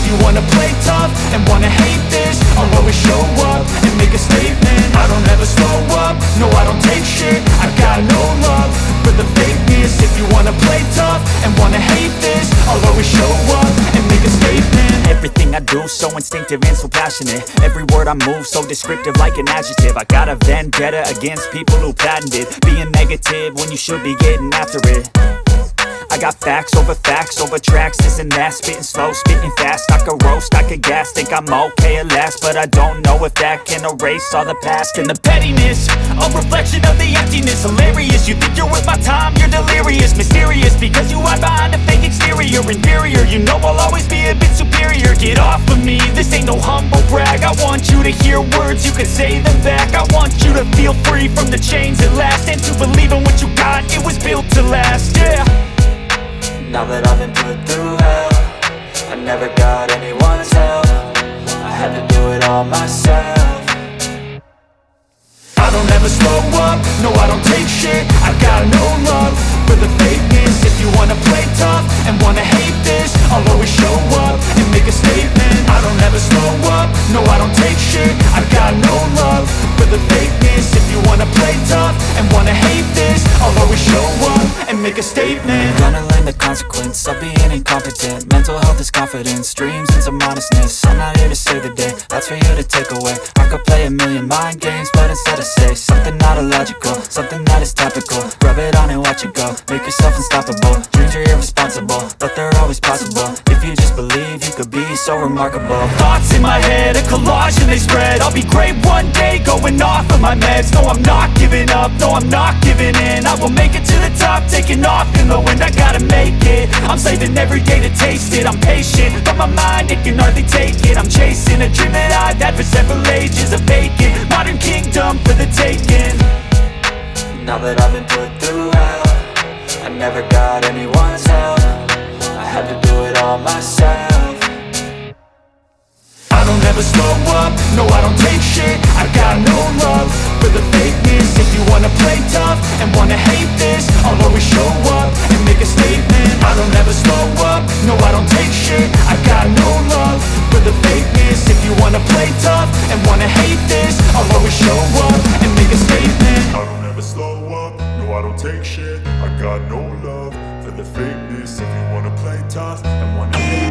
you wanna play tough and wanna hate this, I'll always show up and make a statement. I don't ever slow up, no I don't take shit. I got no love for the fakeness. If you wanna play tough and wanna hate this, I'll always show up and make a statement. Everything I do so instinctive and so passionate. Every word I move so descriptive like an adjective. I got a vendetta against people who patented being negative when you should be getting after it. I got facts over tracks, this and that. Spitting slow, spitting fast, I could roast, I could gas. Think I'm okay at last, but I don't know if that can erase all the past. And the pettiness, a reflection of the emptiness. Hilarious, you think you're worth my time, you're delirious. Mysterious, because you hide behind a fake exterior. Inferior, you know I'll always be a bit superior. Get off of me, this ain't no humble brag. I want you to hear words, you can say them back. I want you to feel free from the chains at last, and to believe in what you got, it was built to last, yeah. Now that I've been put through hell, I never got anyone's help. I had to do it all myself. I don't ever slow up, no I don't take shit. I got no love for the fakeness. If you wanna play tough and wanna hate this, I'll always show up and make a statement. I don't ever slow up, no I don't take shit. I got no love for the fakeness. If you wanna play tough and wanna hate this, I'll always show up and make a statement. Gonna learn the consequence of being incompetent. Mental health is confidence, dreams and some honestness. I'm not here to save the day, that's for you to take away. I could play a million mind games, but instead I say something not illogical, something that is topical. Rub it on and watch it go, make yourself unstoppable. Dreams are irresponsible, but they're always possible. If you just believe, you could be so remarkable. Thoughts in my head, a collage and they spread. I'll be great one day, going off of my meds. No, I'm not giving up, no, I'm not giving in. I will make it to the top, taking off in the wind. I gotta make it, I'm saving every day to taste it. I'm patient, but my mind, it can hardly take it. I'm chasing a dream that I've had for several ages. A vacant, modern kingdom for the taking. Now that I've been put through hell, I never got anyone's help. I had to do it all myself. I don't ever slow up, no I don't take shit. I got no love for the fakeness. If you wanna play tough and wanna hate this, I'll always show up and make a statement. I don't ever slow up, no I don't take shit. I got no love for the fakeness. If you wanna play tough and wanna hate this, I'll always show up and make a statement. I don't ever slow up, no I don't take shit. I got no love for the fakeness. If you wanna play tough and wanna hate